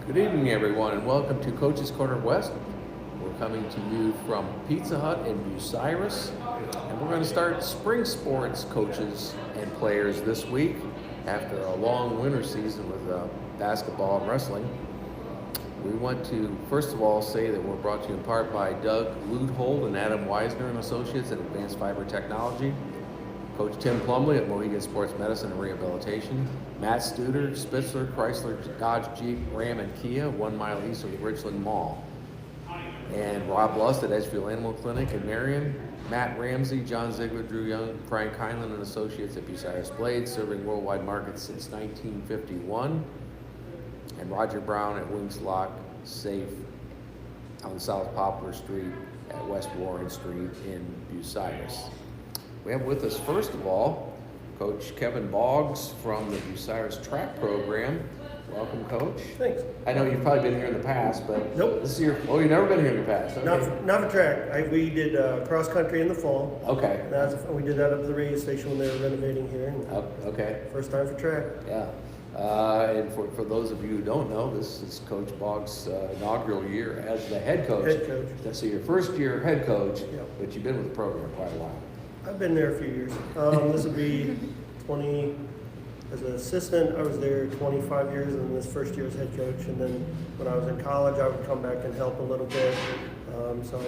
Good evening, everyone, and welcome to Coach's Corner West. We're coming to you from Pizza Hut in Bucyrus, and we're going to start spring sports coaches and players this week after a long winter season with basketball and wrestling. We want to, first of all, say that we're brought to you in part by Doug Luthold and Adam Weisner and Associates at Advanced Fiber Technology, Coach Tim Plumley at Mohegan Sports Medicine and Rehabilitation, Matt Studer, Spitzler, Chrysler, Dodge, Jeep, Ram, and Kia, 1 mile east of the Richland Mall. And Rob Lust at Edgefield Animal Clinic in Marion, Matt Ramsey, John Ziegler, Drew Young, Frank Heinlein and Associates at Bucyrus Blades, serving worldwide markets since 1951. And Roger Brown at Wings Lock Safe on South Poplar Street at West Warren Street in Bucyrus. We have with us, first of all, Coach Kevin Boggs from the Bucyrus track program. Welcome, Coach. Thanks. I know you've probably been here in the past, but Nope. This is your. Oh, you've never been here in the past. Okay. Not for track. We did cross country in the fall. Okay. We did that up at the radio station when they were renovating here. Okay. First time for track. Yeah. And for those of you who don't know, this is Coach Boggs' inaugural year as the head coach. Head coach. So your first year head coach, Yep. but you've been with the program quite a while. I've been there a few years. This will be 20. As an assistant, I was there 25 years, and this first year as head coach. And then when I was in college, I would come back and help a little bit. So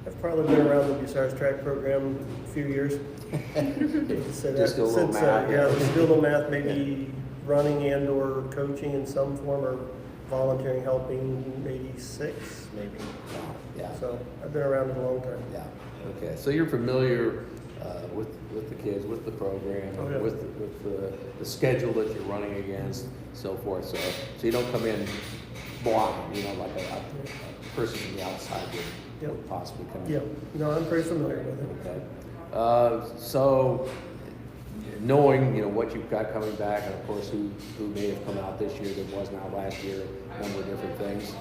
I've probably been around the Bucyrus track program a few years. Just do a little math. Just do a little math, maybe running and or coaching in some form, or volunteering, helping, maybe 6, maybe. Yeah. So I've been around it a long time. Yeah. Okay. So you're familiar with the kids, with the program, Oh, yeah. with the schedule that you're running against, so forth. So you don't come in blind, like a person from the outside would possibly come in. Yeah. No, I'm pretty familiar with it. Okay. So knowing what you've got coming back, and of course who may have come out this year that wasn't out last year, a number of different things.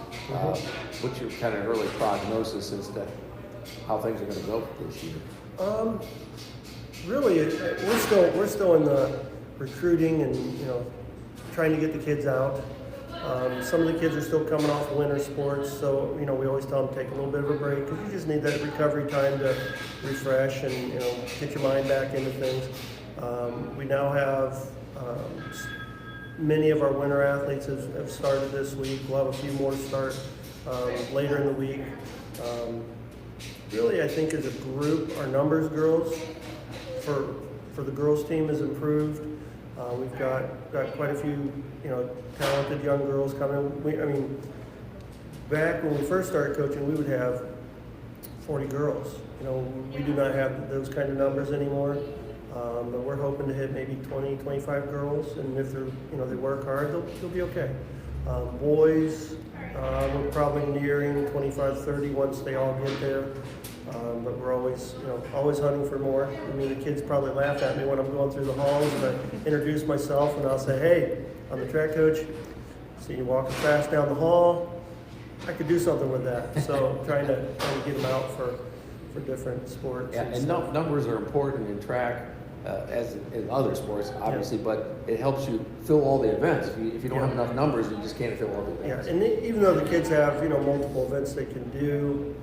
What's your kind of early prognosis as to how things are going to go this year? Really, we're still in the recruiting and trying to get the kids out. Some of the kids are still coming off winter sports, so we always tell them take a little bit of a break because you just need that recovery time to refresh and get your mind back into things. We now have many of our winter athletes have started this week. We'll have a few more start later in the week. Really, I think as a group, our numbers girls for the girls team has improved. We've got quite a few talented young girls coming. Back when we first started coaching, we would have 40 girls. We do not have those kind of numbers anymore. But we're hoping to hit maybe 20, 25 girls, and if they work hard, they'll be okay. Boys, we're probably nearing 25, 30 once they all get there. But we're always hunting for more. The kids probably laugh at me when I'm going through the halls and I introduce myself and I'll say, "Hey, I'm the track coach. See you walking fast down the hall. I could do something with that." So trying to get them out for different sports. Yeah, and numbers are important in track. As in other sports, obviously, but it helps you fill all the events. If you don't have enough numbers, you just can't fill all the events. Yeah, and even though the kids have multiple events they can do,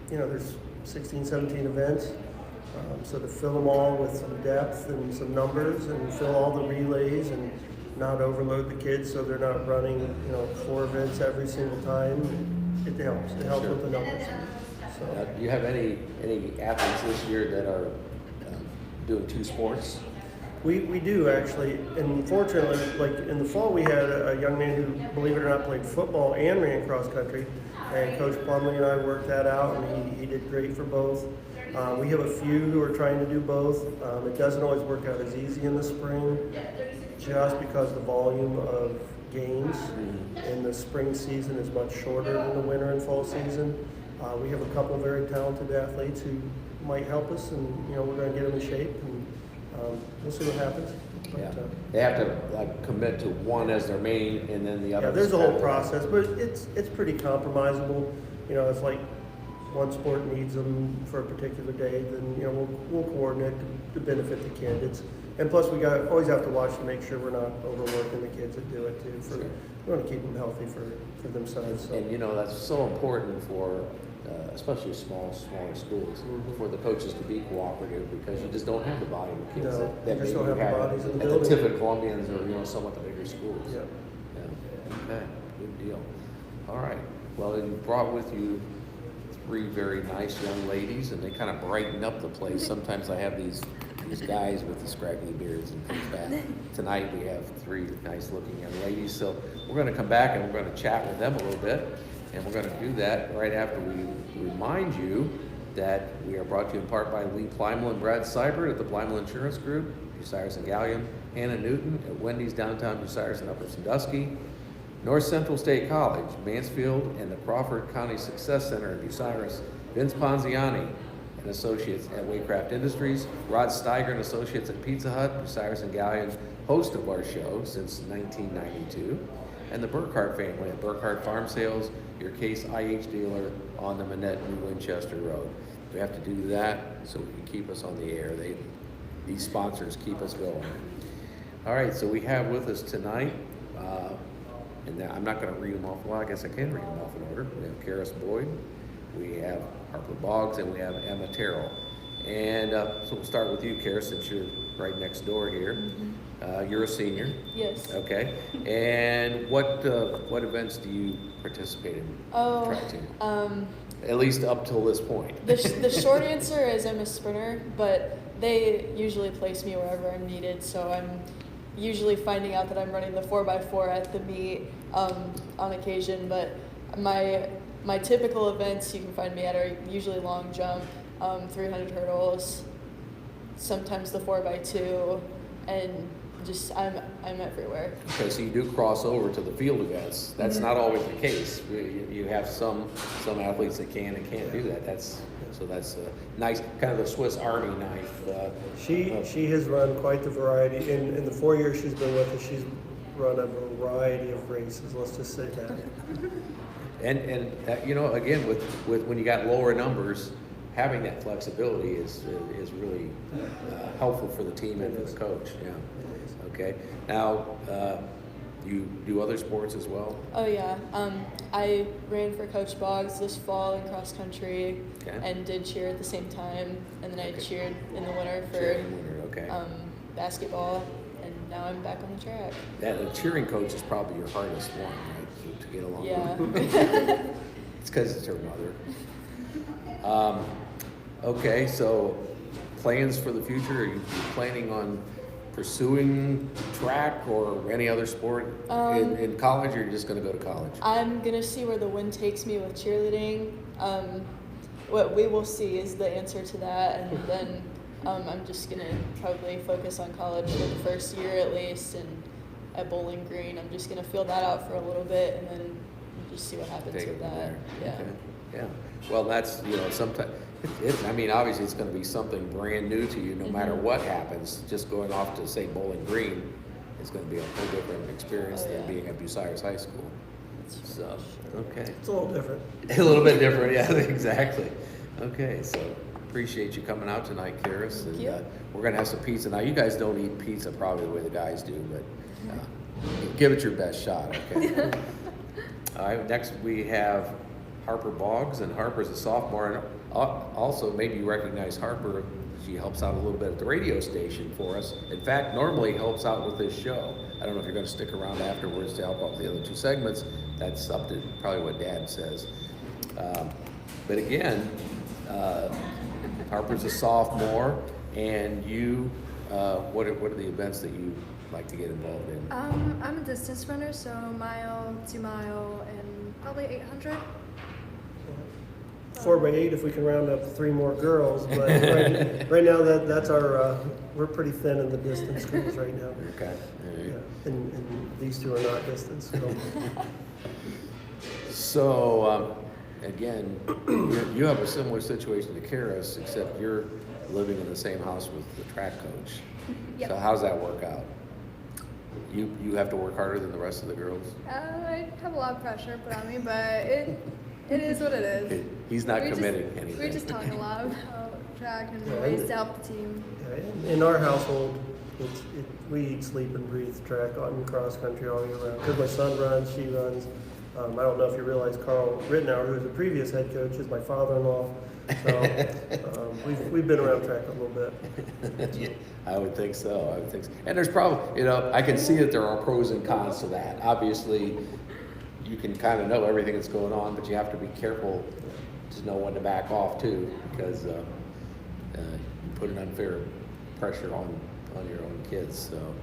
there's 16, 17 events. So to fill them all with some depth and some numbers, and fill all the relays, and not overload the kids so they're not running 4 events every single time, it helps. It helps with the numbers. So. Do you have any athletes this year that are doing 2 sports? We do actually, and fortunately, like in the fall, we had a young man who, believe it or not, played football and ran cross country, and Coach Plumley and I worked that out, and he did great for both. We have a few who are trying to do both. It doesn't always work out as easy in the spring, just because the volume of games in the spring season is much shorter than the winter and fall season. We have a couple of very talented athletes who might help us, and we're going to get them in shape, and we'll see what happens. Yeah. They have to commit to one as their main, and then the other. Yeah, there's a whole process, but it's pretty compromisable. It's like one sport needs them for a particular day, then we'll coordinate to benefit the kid. And plus, we always have to watch to make sure we're not overworking the kids that do it too. We want to keep them healthy for themselves. So. And that's so important for, especially smaller schools, for the coaches to be cooperative, because you just don't have the volume of kids that just don't have the bodies in the at building. the tip of Columbians or somewhat the bigger schools. Yeah. Okay, good deal. All right. Well, then you brought with you 3 very nice young ladies, and they kind of brighten up the place. Sometimes I have these guys with the scraggly beards and things back. Tonight we have 3 nice-looking young ladies, so we're going to come back and we're going to chat with them a little bit, and we're going to do that right after we remind you that we are brought to you in part by Lee Plymel and Brad Seibert at the Plymel Insurance Group, Bucyrus and Gallium, Hannah Newton at Wendy's downtown Bucyrus and Upper Sandusky, North Central State College, Mansfield, and the Crawford County Success Center in Bucyrus, Vince Ponziani and Associates at Waycraft Industries, Rod Steiger and Associates at Pizza Hut, Bucyrus and Gallion, host of our show since 1992, and the Burkhart family at Burkhart Farm Sales, your Case IH dealer on the Manette New Winchester Road. We have to do that so we can keep us on the air. These sponsors keep us going. All right, so we have with us tonight, and I'm not going to read them off. Well, I guess I can read them off in order. We have Karys Boyd, we have Harper Boggs, and we have Emma Tyrrell. And so we'll start with you, Karys, since you're right next door here. Mm-hmm. You're a senior. Yes. Okay. And what events do you participate in? Track team? At least up till this point. The short answer is I'm a sprinter, but they usually place me wherever I'm needed, so I'm usually finding out that I'm running the 4x4 at the meet on occasion, but my typical events you can find me at are usually long jump, 300 hurdles, sometimes the 4x2, and just I'm everywhere. Okay, so you do cross over to the field events. That's not always the case. You have some athletes that can and can't do that. That's a nice, kind of the Swiss Army knife. She has run quite the variety. In the 4 years she's been with us, she's run a variety of races. Let's just say that. And again, with when you got lower numbers, having that flexibility is really helpful for the team and for the coach. Yeah. Okay. Now, you do other sports as well? Oh yeah. I ran for Coach Boggs this fall in cross country, and did cheer at the same time, and then I cheered in the winter for basketball, and now I'm back on the track. That cheering coach is probably your hardest one, right, to get along with. Yeah. It's because it's her mother. Okay, so plans for the future? Are you planning on pursuing track or any other sport in college, or are you just going to go to college? I'm going to see where the wind takes me with cheerleading. What we will see is the answer to that, and then I'm just going to probably focus on college for the first year at least, and at Bowling Green. I'm just going to feel that out for a little bit, and then just see what happens with that. Yeah. Okay. Yeah. Well, that's, sometimes, obviously it's going to be something brand new to you no matter what happens. Just going off to, say, Bowling Green is going to be a whole different experience than being at Bucyrus High School. So, okay. It's a little different. A little bit different, yeah, exactly. Okay, so appreciate you coming out tonight, Karys. Thank you. We're going to have some pizza. Now, you guys don't eat pizza probably the way the guys do, but give it your best shot, okay? All right, next we have Harper Boggs, and Harper's a sophomore, and also maybe you recognize Harper. She helps out a little bit at the radio station for us. In fact, normally helps out with this show. I don't know if you're going to stick around afterwards to help out with the other 2 segments. That's up to probably what Dad says. But again, Harper's a sophomore, and you, what are the events that you like to get involved in? I'm a distance runner, so mile, 2 mile, and probably 800. 4x8 if we can round up 3 more girls, but right now that's our we're pretty thin in the distance schools right now. Okay. Yeah. And these 2 are not distance. So again, you have a similar situation to Karys, except you're living in the same house with the track coach. Yep. So how's that work out? You have to work harder than the rest of the girls? I have a lot of pressure put on me, but it is what it is. He's not committing anything. We're just talking a lot about track and ways to help the team. In our household, we eat, sleep, and breathe track on cross country all year round. Because my son runs, she runs. I don't know if you realize Carl Rittenauer, who was the previous head coach, is my father-in-law. So we've been around track a little bit. Yeah, I would think so. I would think so. And there's probably, I can see that there are pros and cons to that. Obviously, you can kind of know everything that's going on, but you have to be careful to know when to back off too, because you put an unfair pressure on your own kids. So,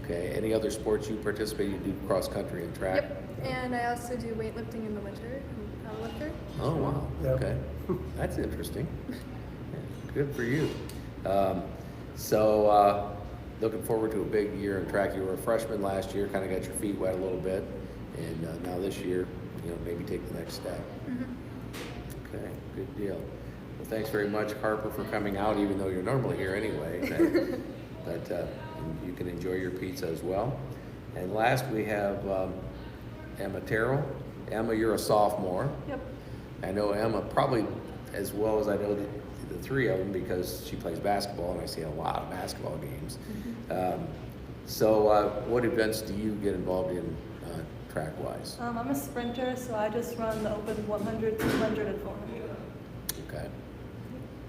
okay. Any other sports you participate? You do cross country and track. Yep. And I also do weightlifting in the winter. I'm a powerlifter. Oh wow. Yep. Okay, that's interesting. Yeah, good for you. Looking forward to a big year in track. You were a freshman last year, kind of got your feet wet a little bit, and now this year, maybe take the next step. Mm-hmm. Okay, good deal. Well, thanks very much, Harper, for coming out, even though you're normally here anyway. But you can enjoy your pizza as well. And last we have Emma Tyrrell. Emma, you're a sophomore. Yep. I know Emma probably as well as I know the three of them because she plays basketball and I see a lot of basketball games. What events do you get involved in track-wise? I'm a sprinter, so I just run the open 100, 200, and 400. Okay.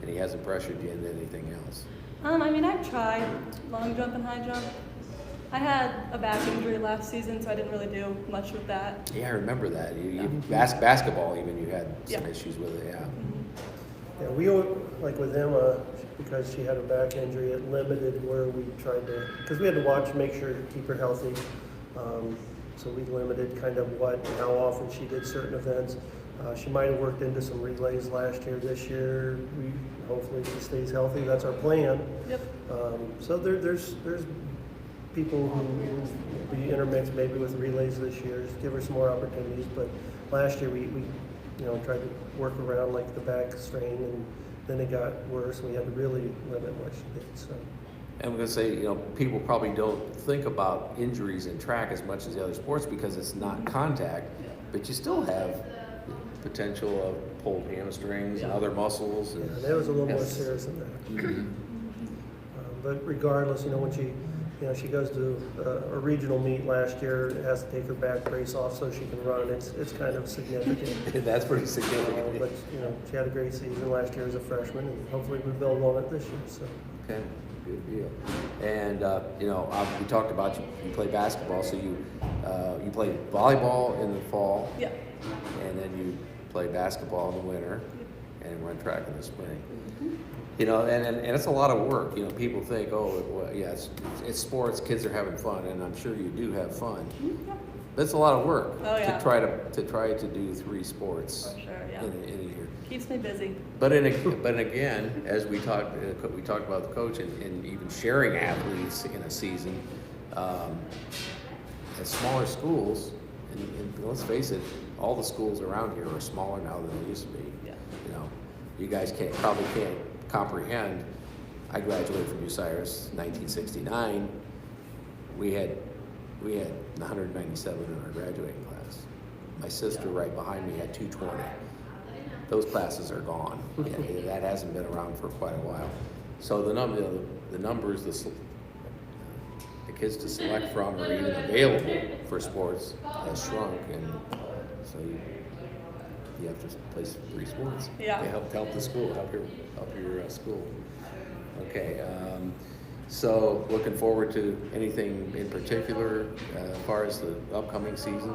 And he hasn't pressured you into anything else? I've tried long jump and high jump. I had a back injury last season, so I didn't really do much with that. Yeah, I remember that. Basketball even, you had some Yeah. issues with it, yeah. Yeah, we like with Emma, because she had a back injury, it limited where we tried to, because we had to watch, make sure to keep her healthy. So we limited kind of what and how often she did certain events. She might have worked into some relays last year. This year, hopefully she stays healthy. That's our plan. Yep. So there's people who will be intermixed maybe with relays this year, just give her some more opportunities. But last year we tried to work around like the back strain, and then it got worse. We had to really limit what she did. So. And I'm going to say, people probably don't think about injuries in track as much as the other sports because it's not contact, but you still have potential of pulled hamstrings and other muscles. And Yeah, that was a little more serious than that. Mm-hmm. But regardless, when she goes to a regional meet last year, it has to take her back brace off so she can run. It's kind of significant. That's pretty significant. But she had a great season last year as a freshman, and hopefully we build on it this year. So. Okay, good deal. And we talked about you play basketball, so you play volleyball in the fall, Yeah. and then you play basketball in the winter, and run track in the spring. And it's a lot of work. People think, it's sports, kids are having fun, and I'm sure you do have fun. Yeah. That's a lot of work Oh, yeah. to try to do 3 sports For sure, yeah. in a year. Keeps me busy. But again, as we talked about the coach and even sharing athletes in a season, at smaller schools, and let's face it, all the schools around here are smaller now than they used to be. Yeah. You guys probably can't comprehend. I graduated from Bucyrus 1969. We had 197 in our graduating class. My sister right behind me had 220. Those classes are gone. And that hasn't been around for quite a while. So the numbers, the kids to select from or even available for sports has shrunk, and so you have to play 3 sports. Yeah. To help the school, help your school. Okay. So looking forward to anything in particular as far as the upcoming season?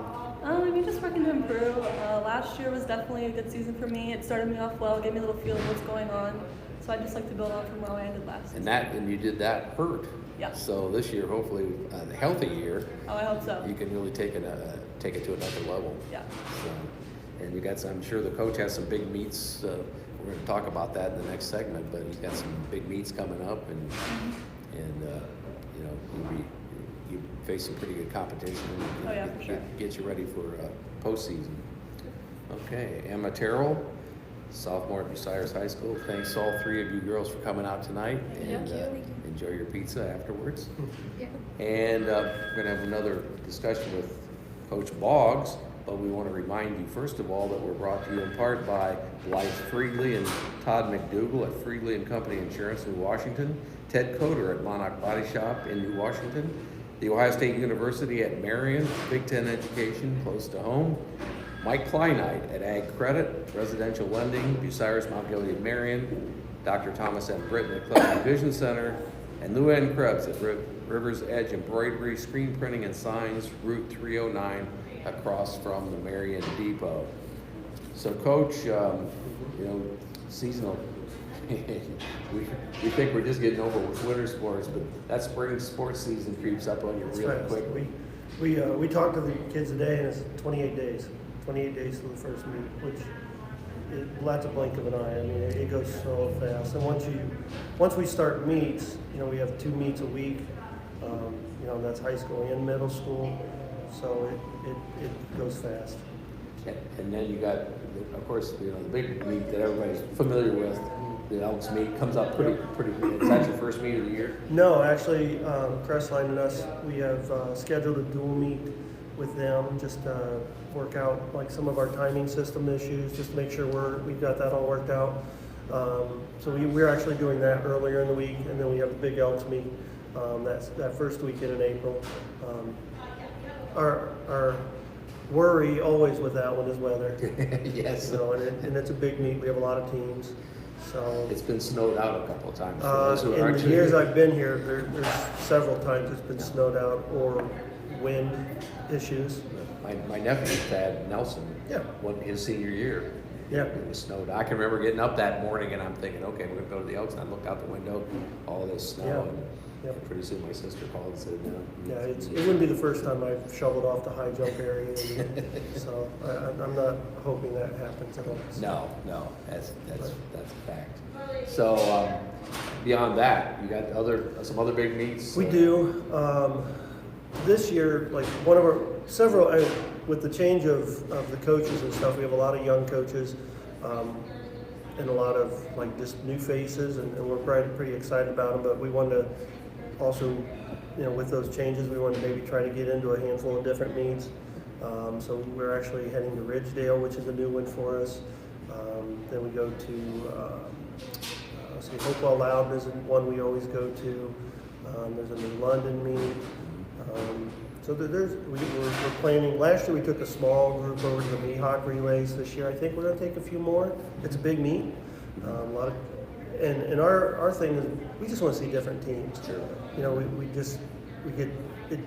Just working to improve. Last year was definitely a good season for me. It started me off well, gave me a little feel of what's going on. So I'd just like to build on from where I ended last season. And you did that hurt. Yeah. So this year, hopefully, a healthy year, Oh, I hope so. you can really take it to another level. Yeah. So, and you got some. I'm sure the coach has some big meets. We're going to talk about that in the next segment. But he's got some big meets coming up, and you face some pretty good competition. Oh, yeah, for sure. Get you ready for postseason. Okay, Emma Tyrrell, sophomore at Bucyrus High School. Thanks all 3 of you girls for coming out tonight, and Thank you. enjoy your pizza afterwards. Yeah. And we're going to have another discussion with Coach Boggs. but we want to remind you, first of all, that we're brought to you in part by Blythe Freedley and Todd McDougall at Freedley and Company Insurance, New Washington, Ted Coder at Monarch Body Shop in New Washington, the Ohio State University at Marion, Big Ten education close to home, Mike Kleinite at Ag Credit, Residential Lending, Bucyrus, Mount Gilead, Marion, Dr. Thomas M. Britton at Cleveland Vision Center, and Lou Ann Krebs at River's Edge Embroidery, Screen Printing and Signs, Route 309, across from the Marion Depot. So, Coach, seasonal. we think we're just getting over with winter sports, but that spring sports season creeps up on you really quickly. We talked to the kids today, and it's 28 days. 28 days to the first meet, which that's a blink of an eye. I mean, it goes so fast. And once we start meets, we have 2 meets a week. That's high school and middle school, so it goes fast. And then you got, of course, the big meet that everybody's familiar with, the Elks meet, comes up pretty. Is that your first meet of the year? No, actually, Crestline and us, we have scheduled a dual meet with them, just to work out like some of our timing system issues, just to make sure we've got that all worked out. So we're actually doing that earlier in the week, and then we have the big Elks meet that first weekend in April. Our worry always with that one is weather. Yes. And it's a big meet. We have a lot of teams. So it's been snowed out a couple of times. In the years I've been here, there's several times it's been snowed out or wind issues. My nephew, Thad Nelson, his senior year, it was snowed. I can remember getting up that morning and I'm thinking, okay, we're gonna go to the Elks, and I looked out the window, all this snow, and pretty soon my sister called and said, no. Yeah, it wouldn't be the first time I've shoveled off the high jump area, so I'm not hoping that happens at all. So. No, that's a fact. So beyond that, you got some other big meets. We do. This year, like several, with the change of the coaches and stuff, we have a lot of young coaches and a lot of just new faces, and we're pretty excited about them. But we wanted to also, with those changes, we wanted to maybe try to get into a handful of different meets. So we're actually heading to Ridgedale, which is a new one for us. Then we go to Hopewell Loudon is one we always go to. There's a New London meet. So we're planning. Last year we took a small group over to the Mehawk relays. This year I think we're going to take a few more. It's a big meet. And our thing is we just want to see different teams. Sure. We get it,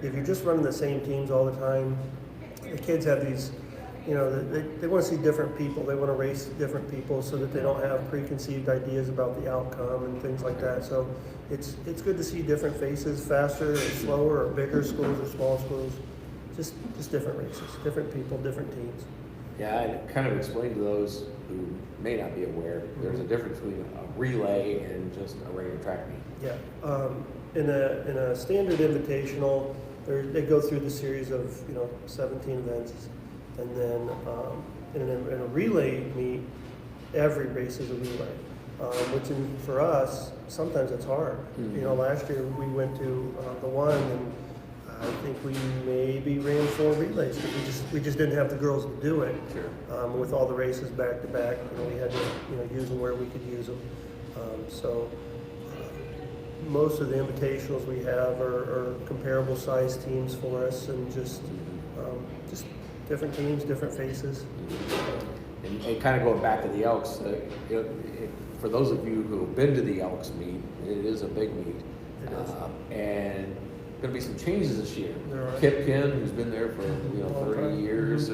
if you're just running the same teams all the time, the kids have these. They want to see different people. They want to race different people so that they don't have preconceived ideas about the outcome and things like that. So it's good to see different faces, faster or slower or bigger schools or small schools, just different races, different people, different teams. Yeah, I kind of explained to those who may not be aware, there's a difference between a relay and just a regular track meet. Yeah, in a standard invitational, they go through the series of 17 events. And then in a relay meet, every race is a relay, which for us, sometimes it's hard. Mm-hmm. Last year we went to the one, and I think we maybe ran 4 relays because we just didn't have the girls to do it. Sure. With all the races back to back, we had to use them where we could use them. Most of the invitationals we have are comparable size teams for us, and just different teams, different faces. And kind of going back to the Elks, for those of you who have been to the Elks meet, it is a big meet. It is. And going to be some changes this year. There are. Kip Ken, who's been there for 30 years,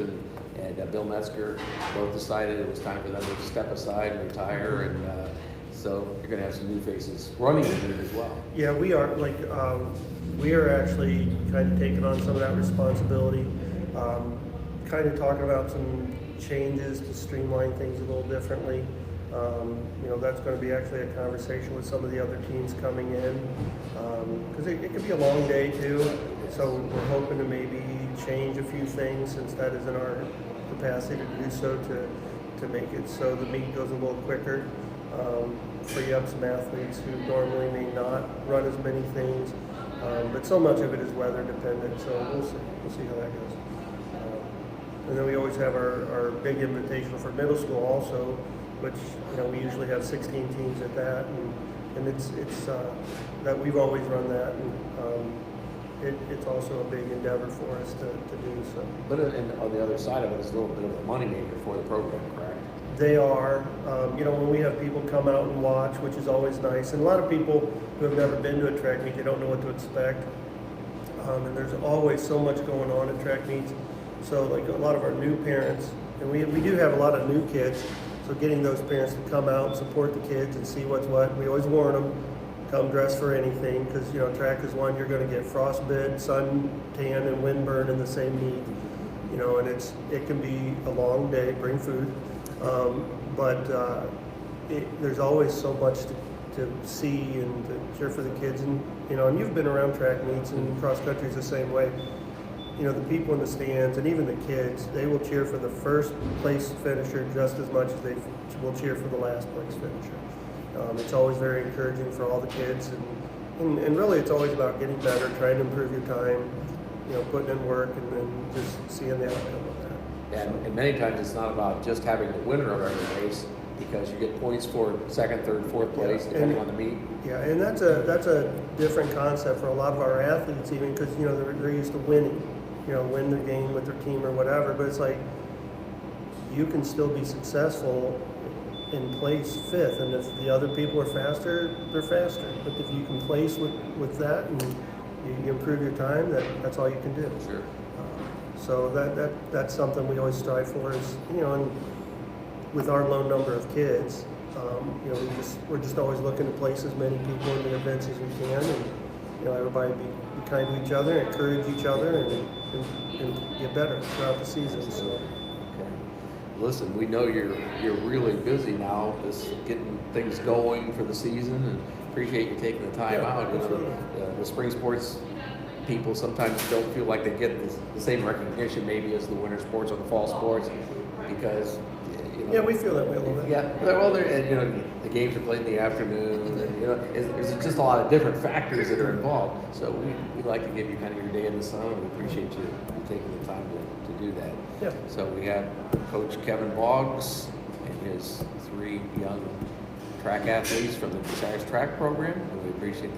Mm-hmm. and Bill Metzger both decided it was time for them to step aside and retire. And so you're going to have some new faces running in it as well. Yeah, we are we are actually kind of taking on some of that responsibility. Kind of talking about some changes to streamline things a little differently. That's going to be actually a conversation with some of the other teams coming in, because it could be a long day too. So we're hoping to maybe change a few things, since that is in our capacity to do so, to make it so the meet goes a little quicker, free up some athletes who normally may not run as many things. But so much of it is weather dependent, so we'll see how that goes. And then we always have our big invitational for middle school also, which, we usually have 16 teams at that, and it's that we've always run that, and it's also a big endeavor for us to do so. But on the other side of it is a little bit of a moneymaker for the program, correct? They are, when we have people come out and watch, which is always nice, and a lot of people who have never been to a track meet, they don't know what to expect, and there's always so much going on at track meets. So like a lot of our new parents, and we do have a lot of new kids, so getting those parents to come out and support the kids and see what's what. We always warn them, come dressed for anything, because track is one, you're going to get frostbite, sun tan, and windburn in the same meet. And it can be a long day. Bring food, but there's always so much to see and to cheer for the kids. And and you've been around track meets, and cross country is the same way. The people in the stands and even the kids, they will cheer for the first place finisher just as much as they will cheer for the last place finisher. It's always very encouraging for all the kids, and really it's always about getting better, trying to improve your time, putting in work, and then just seeing the outcome of that. And many times it's not about just having the winner of every race, because you get points for second, third, fourth place, depending on the meet. Yeah, and that's a different concept for a lot of our athletes, even because they're used to winning, win their game with their team or whatever. But it's like you can still be successful and place fifth, and if the other people are faster, they're faster. But if you can place with that and you improve your time, that's all you can do. Sure. So that's something we always strive for. Is and with our low number of kids, we're just always looking to place as many people in the events as we can, and everybody be kind to each other, encourage each other, and get better throughout the season. So. Okay. Listen, we know you're really busy now, just getting things going for the season, and appreciate you taking the time out. The spring sports people sometimes don't feel like they get the same recognition maybe as the winter sports or the fall sports, because yeah, we feel that way a little bit. Yeah, well, the games are played in the afternoon, and there's just a lot of different factors that are involved. So we like to give you kind of your day in the sun, and we appreciate you taking the time to do that. Yeah. So we have Coach Kevin Boggs and his 3 young track athletes from the Bucyrus track program, and we appreciate that.